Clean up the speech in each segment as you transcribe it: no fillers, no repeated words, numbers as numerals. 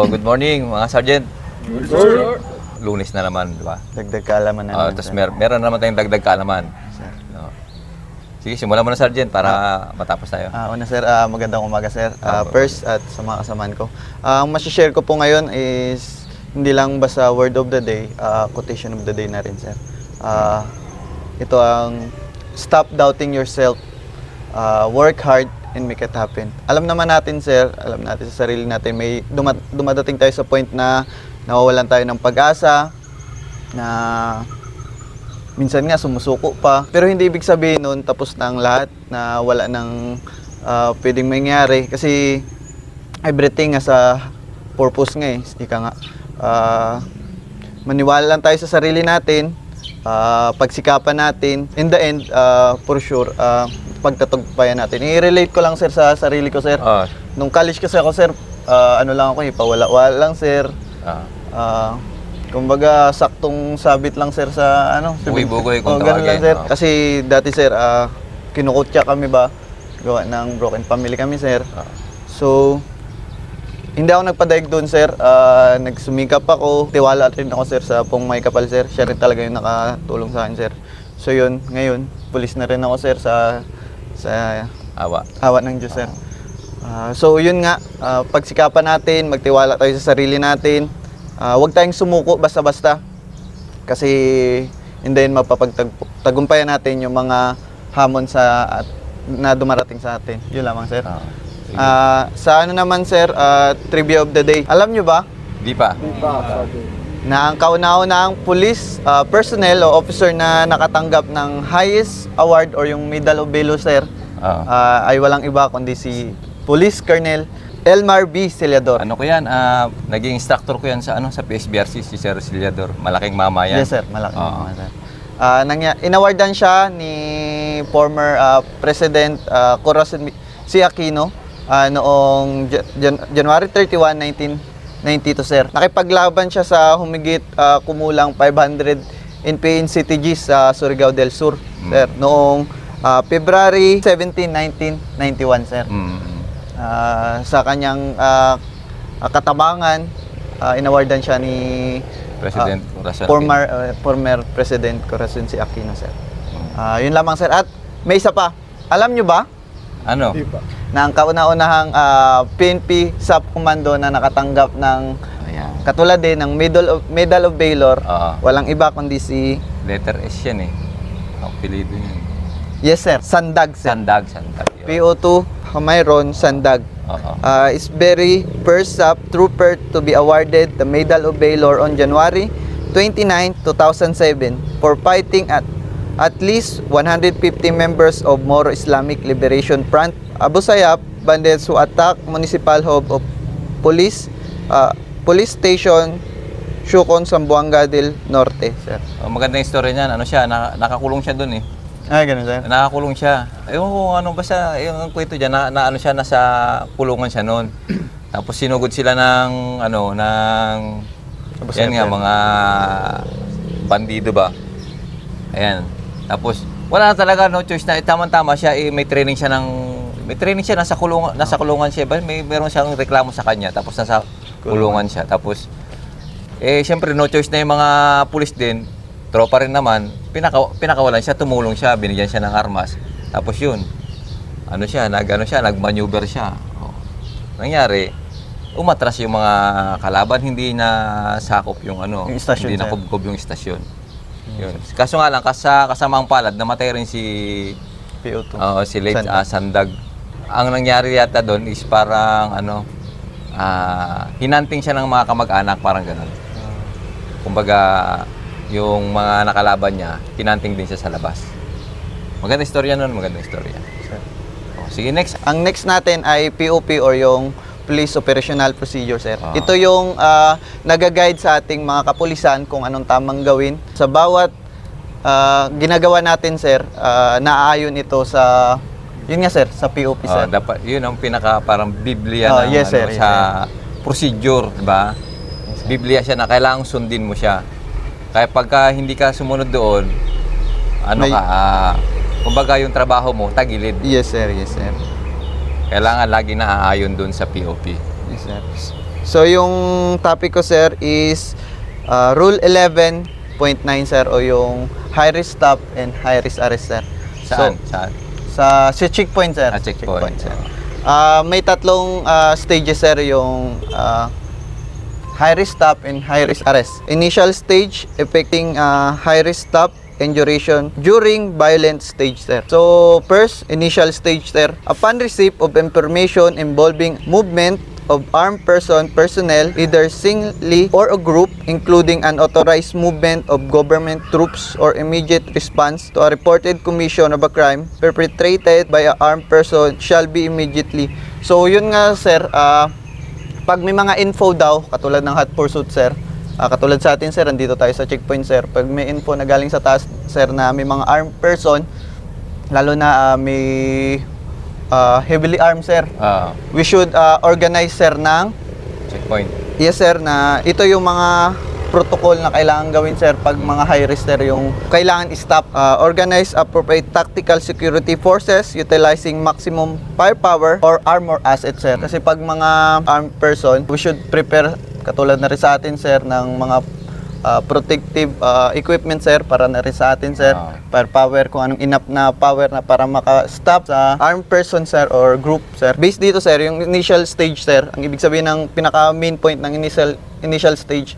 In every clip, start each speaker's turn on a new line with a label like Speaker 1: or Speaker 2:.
Speaker 1: good morning mga sergeant.
Speaker 2: Good sir.
Speaker 1: Lunes na naman, di ba?
Speaker 3: Dagdag kaalaman namin.
Speaker 1: Tapos meron naman tayong dagdag kaalaman.
Speaker 3: Sir.
Speaker 1: No. Sige, simulan mo na sergeant para matapos tayo.
Speaker 3: Una sir, magandang umaga sir. First at sa mga kasamaan ko. Ang masishare ko po ngayon is hindi lang basta word of the day, quotation of the day na rin sir. Ito ang stop doubting yourself, work hard and make it happen. Alam naman natin sir, alam natin sa sarili natin, may dumadating tayo sa point na nawawalan tayo ng pag-asa, na minsan nga sumusuko pa. Pero hindi ibig sabihin nun tapos na ang lahat, na wala nang pwedeng mangyari. Kasi everything has a purpose nga eh. Ika nga. Maniwala lang tayo sa sarili natin, pagsikapan natin. In the end, for sure, pagtatagpayan natin. I-relate ko lang sir sa sarili ko sir. Nung college kasi ako sir, ano lang ako eh, pawala-wala lang sir. Kumbaga saktong sabit lang sir sa ano,
Speaker 1: Bugoy-bugoy kung
Speaker 3: ganun lang
Speaker 1: tawagin.
Speaker 3: sir. Kasi dati sir, kinukutya kami ba, gawa ng broken family kami sir. So hindi ako nagpadaig doon sir, nagsumikap ako, tiwala rin ako sir sa Pong May Kapal sir. Siya rin talaga yung nakatulong sa akin sir. So yun, ngayon pulis na rin ako sir sa awa ng Diyos sir. So yun nga, pagsikapan natin, magtiwala tayo sa sarili natin. Huwag tayong sumuko basta-basta. Kasi hindi yun mapapagtagumpayan natin yung mga hamon na dumarating sa atin. Yun lamang sir. Sa ano naman sir, trivia of the day. Alam nyo ba?
Speaker 1: Di pa.
Speaker 3: Na ang kauna-unahang police personnel o officer na nakatanggap ng highest award or yung Medal of Valor sir, ay walang iba kundi si Police Colonel Elmar B. Celiador.
Speaker 1: Ano ko yan? Naging instructor ko yan sa PSBRC, si Sir Celiador. Malaking mama yan.
Speaker 3: Yes sir, malaking mama sir. Inawardan siya ni former President Corazon C. Aquino noong January 31, 1992 sir. Nakipaglaban siya sa humigit kumulang 500 NPA CTGs sa Surigao del Sur sir noong February 17, 1991 sir. Sa kanyang katabangan, inawardan siya ni
Speaker 1: President Corazon
Speaker 3: former President Corazon C. Aquino sir. Yun lamang sir. At may isa pa. Alam nyo ba?
Speaker 1: Ano?
Speaker 3: Na ang kauna-unahang PNP SAP Commando na nakatanggap ng katulad din ng Medal of Valor, walang iba kundi si
Speaker 1: letter S yan eh. Ang pilido yun.
Speaker 3: Yes sir, Sandag sir.
Speaker 1: Sandag.
Speaker 3: PO2 Mayron Sandag. Is very first SAP trooper to be awarded the Medal of Valor on January 29, 2007 for fighting at least 150 members of Moro Islamic Liberation Front Abu Sayyaf bandits who attacked municipal hub of police station Shukon, Zamboanga del Norte sir.
Speaker 1: Maganda yung story niyan. Ano siya, nakakulong siya doon eh.
Speaker 3: Ay, ganun sir.
Speaker 1: Nakakulong siya. Ewan ko ano, basta yung kwento dyan, na ano siya, nasa kulungan siya noon. Tapos sinugod sila ng, yan nga, mga bandido ba. Ayan. Tapos, wala na talaga, no choice na, tama-tama siya, may training siya, nasa kulungan siya, meron siyang reklamo sa kanya, tapos nasa kulungan siya. Tapos, siyempre, no choice na yung mga pulis din, tropa rin naman, pinakawalan siya, tumulong siya, binigyan siya ng armas. Tapos yun, nag-maneuver siya. Nangyari, umatras yung mga kalaban, hindi na sakop yung
Speaker 3: yung istasyon,
Speaker 1: hindi na kubkob yung istasyon. Yun. Kaso nga lang, kasamang palad, namatay rin si
Speaker 3: PO2.
Speaker 1: si late Sandag. Ang nangyari yata doon is parang hinanting siya ng mga kamag-anak, parang gano'n. Kumbaga, yung mga nakalaban niya, kinanting din siya sa labas. Maganda istorya nun, maganda istorya. Sige, next.
Speaker 3: Ang next natin ay POP or yung Police Operational Procedure, sir. Ito yung nag-guide sa ating mga kapulisan kung anong tamang gawin. Sa bawat ginagawa natin, sir, naaayon ito sa, yun nga, sir, sa POP, sir.
Speaker 1: Dapat, yun ang pinaka parang Biblia ng,
Speaker 3: yes, sir,
Speaker 1: sa procedure, di ba? Yes, Biblia siya na kailangang sundin mo siya. Kaya pagka hindi ka sumunod doon, kumbaga yung trabaho mo, tagilid.
Speaker 3: Yes, sir. Yes, sir.
Speaker 1: Kailangan lagi naaayon doon sa POP.
Speaker 3: Yes, sir. So, yung topic ko, sir, is Rule 11.9, sir, o yung high-risk stop and high-risk arrest, sir.
Speaker 1: Saan?
Speaker 3: So,
Speaker 1: Saan?
Speaker 3: sa checkpoint, sir.
Speaker 1: Checkpoint.
Speaker 3: sir. May tatlong stages, sir, yung high-risk stop and high-risk arrest. Initial stage, affecting high-risk stop and duration during violent stage, sir. So, first, initial stage, sir. Upon receipt of information involving movement of armed personnel, either singly or a group, including unauthorized movement of government troops or immediate response to a reported commission of a crime perpetrated by an armed person shall be immediately. So, yun nga, sir, pag may mga info daw, katulad ng hot pursuit, sir, katulad sa atin, sir, andito tayo sa checkpoint, sir. Pag may info na galing sa taas, sir, na may mga armed person, lalo na may heavily armed, sir, we should organize, sir, ng
Speaker 1: Checkpoint.
Speaker 3: yes, sir, na ito yung mga protocol na kailangan gawin, sir, pag mga high risk, sir, yung kailangan i-stop. Organize appropriate tactical security forces utilizing maximum firepower or armor assets, sir. Kasi pag mga armed person, we should prepare, katulad na rin sa atin, sir, ng mga protective equipment, sir, para na rin sa atin, sir. Firepower, kung anong enough na power na para maka-stop sa armed person, sir, or group, sir. Based dito, sir, yung initial stage, sir, ang ibig sabihin ng pinaka-main point ng initial stage,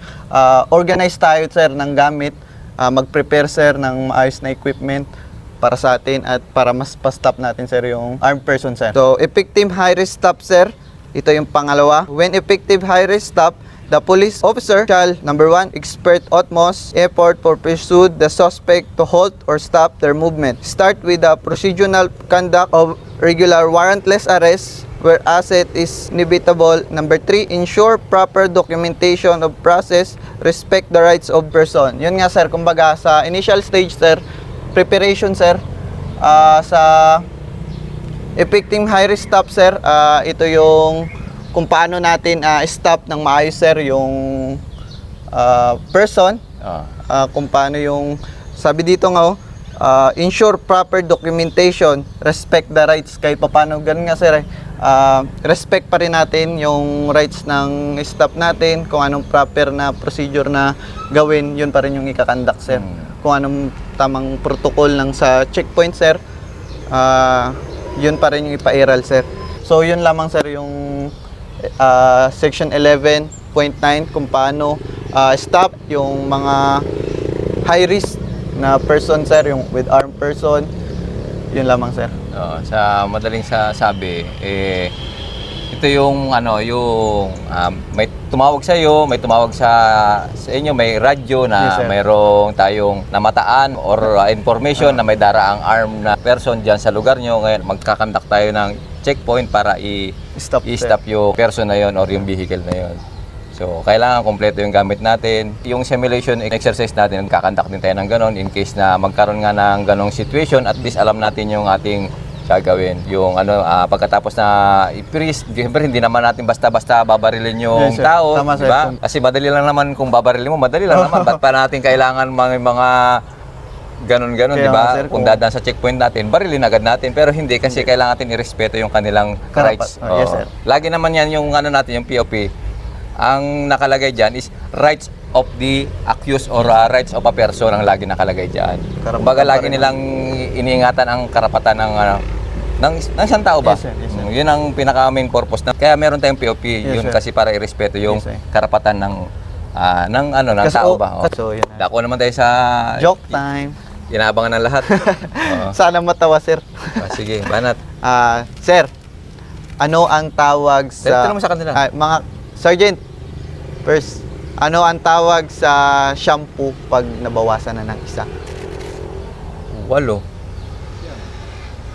Speaker 3: organize tayo, sir, ng gamit, mag-prepare, sir, ng maayos na equipment para sa atin at para mas pa-stop natin, sir, yung armed person, sir. So, effective high-risk stop, sir. Ito yung pangalawa. When effective high-risk stop, the police officer shall, number 1, exert utmost effort for pursue the suspect to halt or stop their movement. Start with the procedural conduct of regular warrantless arrest where asset is inevitable. Number 3, ensure proper documentation of process, respect the rights of person. Yun nga, sir, kumbaga sa initial stage, sir, preparation, sir, sa effective high-risk stop, sir, ito yung kung paano natin stop ng maayos, sir, yung person. Kung paano yung, sabi dito nga, ensure proper documentation, respect the rights. Kahit paano, ganun nga, sir, respect pa rin natin yung rights ng stop natin, kung anong proper na procedure na gawin, yun pa rin yung ikakandak, sir. Kung anong tamang protocol ng sa checkpoint, sir, yun pa rin yung ipairal, sir. So, yun lamang, sir, yung Section 11.9 kung paano stop yung mga high risk na person, sir, yung with armed person. Yun lamang, sir.
Speaker 1: Sa madaling sabi, ito yung may tumawag sa iyo, may tumawag sa inyo, may radyo na
Speaker 3: Yes, sir.
Speaker 1: mayroong tayong namataan or information na may daraang armed na person diyan sa lugar nyo. Ngayon magkakandak tayo ng checkpoint para
Speaker 3: Stop,
Speaker 1: i-stop yung person na yon or yung vehicle na yon. So, kailangan kompleto yung gamit natin. Yung simulation exercise natin, nagkakandak din tayo ng ganon in case na magkaroon nga ng ganong situation, at least alam natin yung ating gagawin. Yung pagkatapos na i-freeze, siyempre hindi naman natin basta-basta babarilin yung
Speaker 3: Yes, sir.
Speaker 1: tao,
Speaker 3: Tama, sir.
Speaker 1: diba? Kasi madali lang naman kung babarilin mo, madali lang naman. Ba't pa natin kailangan mga ganon-ganon,
Speaker 3: Kaya
Speaker 1: di ba?
Speaker 3: nga, sir,
Speaker 1: Kung dadaan sa checkpoint natin, barilin agad natin. Pero hindi, kasi kailangan natin irespeto yung kanilang rights.
Speaker 3: Yes, sir.
Speaker 1: Lagi naman yan yung natin, yung POP. Ang nakalagay dyan is rights of the accused or rights of a person ang lagi nakalagay dyan. Kumbaga lagi nilang iniingatan ang karapatan ng isang tao ba?
Speaker 3: Yes, sir. Yes, sir.
Speaker 1: Yun ang pinaka main purpose na. Kaya meron tayong POP,
Speaker 3: Yes,
Speaker 1: yun
Speaker 3: sir.
Speaker 1: kasi para irespeto yung
Speaker 3: Yes, sir.
Speaker 1: karapatan ng
Speaker 3: Kasi,
Speaker 1: tao ba?
Speaker 3: So, yun.
Speaker 1: Dako naman tayo sa
Speaker 3: Joke time.
Speaker 1: inaabangan ng lahat.
Speaker 3: Sana matawa, sir.
Speaker 1: Sige, banat.
Speaker 3: Sir, ano ang tawag sa...
Speaker 1: Tanong mo sa kanila.
Speaker 3: mga Sergeant, first, ano ang tawag sa shampoo pag nabawasan na ng isa?
Speaker 1: 8.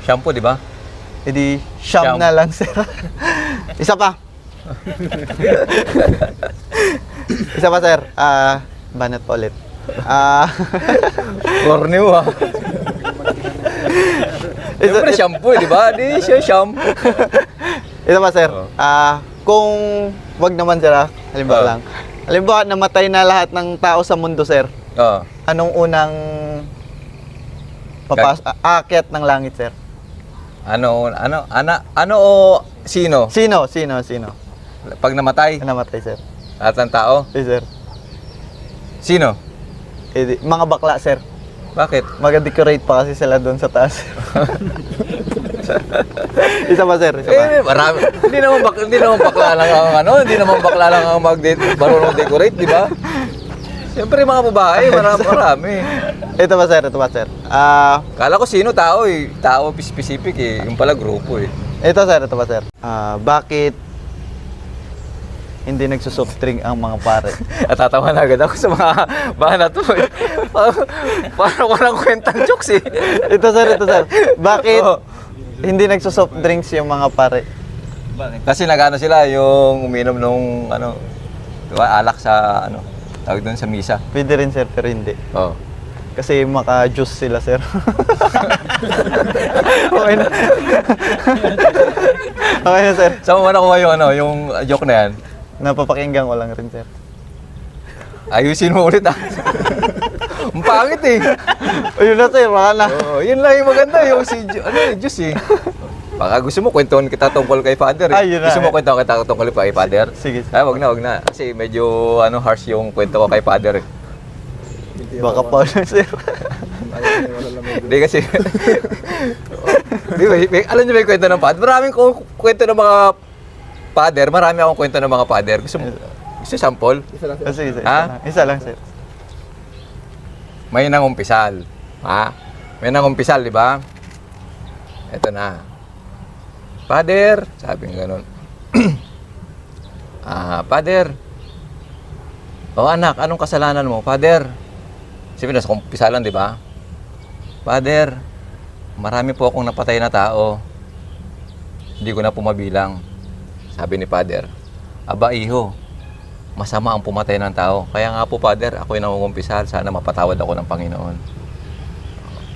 Speaker 1: Shampoo, di ba?
Speaker 3: Edi, sham na lang, sir. Isa pa. Isa pa, sir. Banat pa ulit.
Speaker 1: Corny mo, ha? Siyempre, shampoo, di ba? Di siya shampoo.
Speaker 3: Isa pa, sir. Kung wag naman, sir, halimbawa lang. Halimbawa, namatay na lahat ng tao sa mundo, sir. Anong unang aakyat ng langit, sir?
Speaker 1: Ano o sino?
Speaker 3: Sino?
Speaker 1: Pag namatay,
Speaker 3: Namatay, sir.
Speaker 1: lahat ng tao.
Speaker 3: Eh, sir.
Speaker 1: Sino?
Speaker 3: Mga bakla, sir.
Speaker 1: Bakit?
Speaker 3: Mag-decorate pa kasi sila doon sa taas. Isa pa, sir. Isa pa.
Speaker 1: Marami. Hindi naman bakla lang ang ano, hindi naman bakla lang ang marunong decorate, di ba? Siyempre mga babae, marami.
Speaker 3: Ito pa, sir. Ito pa, sir.
Speaker 1: Kala ko sino tao eh. Tao specific eh. Yung pala grupo eh.
Speaker 3: Ito, sir. Ito pa, sir. Bakit hindi nagsusoft drink ang mga pare?
Speaker 1: At tatawa na agad ako sa mga bahan na to eh. Parang walang kwentang jokes eh.
Speaker 3: Ito, sir. Ito, sir. Bakit
Speaker 1: Oo.
Speaker 3: hindi nagsusoft drinks yung mga pare?
Speaker 1: Kasi nagano sila yung uminom nung ano, diba, alak sa ano, tawag doon sa misa.
Speaker 3: Pwede rin, sir, pero hindi.
Speaker 1: Oh.
Speaker 3: Kasi maka-juice sila, sir. Okay na. Okay na, sir.
Speaker 1: Saan mo nakuha yung ano, yung joke na yan?
Speaker 3: Napapakinggan ko lang rin, sir.
Speaker 1: Ayusin mo ulit ah. Ang pangit eh.
Speaker 3: Ayun na, sir. Wala na.
Speaker 1: Oo, yun lang yung maganda yung si Diyos eh. Baka gusto mo kwentuhan kita tungkol kay Father eh.
Speaker 3: Ay, yun na.
Speaker 1: Gusto mo kwentuhan kita tungkol kay Father?
Speaker 3: Sige, sir.
Speaker 1: Ay, wag na. Kasi medyo ano harsh yung kwento ko kay Father eh.
Speaker 3: Baka pa na, sir.
Speaker 1: Hindi kasi Di ba, alam niyo ba yung kwento ng Father? Maraming kwento ng mga Father, marami akong kwento ng mga Father. Gusto sample?
Speaker 3: Sige, sir.
Speaker 1: Ha?
Speaker 3: Isa lang, sir.
Speaker 1: May nangumpisal. Ha? May nangumpisal, di ba? Ito na. Father, sabi nga ganun. Father. Oh anak, anong kasalanan mo? Father. Sabi nasa kumpisalan, di ba? Father, marami po akong napatay na tao. Hindi ko na pumabilang. Sabi ni Father, aba iho, masama ang pumatay ng tao. Kaya nga po, Father, ako'y nangungumpisal. Sana mapatawad ako ng Panginoon.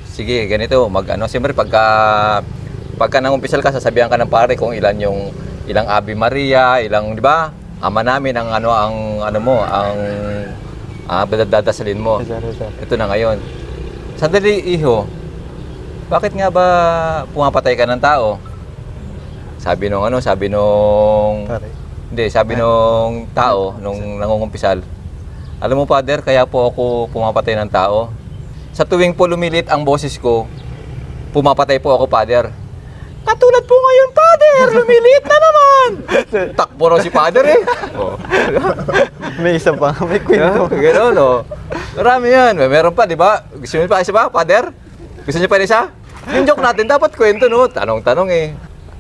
Speaker 1: Sige, ganito, siyempre pagka nangumpisal ka, sasabihan ka ng pare kung ilang Ave Maria, ilang, di ba? Ama namin ang dadasalin mo.
Speaker 3: Sir, sir.
Speaker 1: Ito na ngayon. Sandali, iho. Bakit nga ba pumapatay ka ng tao? Sabi nung
Speaker 3: Pare.
Speaker 1: sabi nung tao, nung nangungumpisal. Alam mo, Father, kaya po ako pumapatay ng tao. Sa tuwing po lumilit ang boses ko, pumapatay po ako, Father. Katulad po ngayon, Father, lumilit na naman. Takbo raw si Father eh. Oh.
Speaker 3: May isa pa. May kwento.
Speaker 1: Gano'n, no? Marami yan. Meron pa, di ba? Gusto niyo pa isa ba, Father? Gusto niyo pa isa? Yung joke natin, dapat kwento, no? Tanong-tanong eh.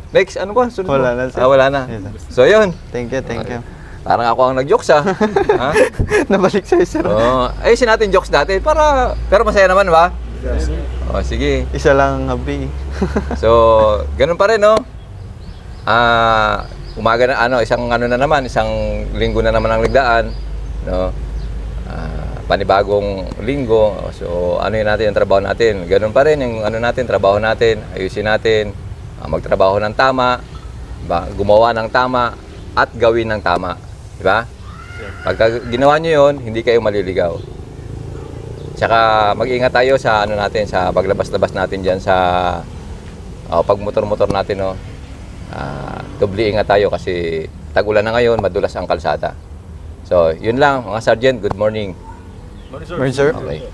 Speaker 1: Next, ano ba? Sunod
Speaker 3: Wala
Speaker 1: mo?
Speaker 3: na, sir.
Speaker 1: Wala na.
Speaker 3: Yes, sir.
Speaker 1: So, yun.
Speaker 3: Thank you, thank you.
Speaker 1: Parang ako ang nag-jokes, ha? Ha?
Speaker 3: Nabalik sa'yo, sir.
Speaker 1: Ayusin natin jokes natin pero masaya naman, ba? Oh, sige.
Speaker 3: Isa lang ang habi.
Speaker 1: So, ganun pa rin, no? Umaga na, isang linggo na naman ang ligdaan, no? Panibagong linggo. So, ano yun natin, yung trabaho natin. Ganun pa rin yung trabaho natin. Ayusin natin. Magtrabaho ng tama, gumawa ng tama, at gawin ng tama. Di ba? Pagka ginawa nyo yun, hindi kayo maliligaw. Tsaka mag-ingat tayo sa sa paglabas-labas natin dyan sa pagmotor-motor natin, no. Doble ingat tayo kasi tag-ulan na ngayon, madulas ang kalsada. So, yun lang mga Sergeant, good morning.
Speaker 3: Morning, sir.
Speaker 1: Okay.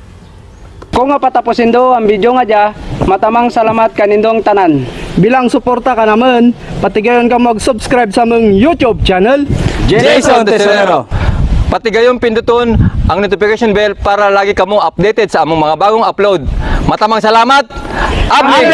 Speaker 2: Kung nga patapusin do ang video nga dya, matamang salamat kanindong tanan. Bilang suporta ka naman, patigayon ka mag-subscribe sa mong YouTube channel,
Speaker 1: Jason Tesorero. Pati gayong pinduton ang notification bell para lagi kamo updated sa among mga bagong upload. Matamang salamat. Update!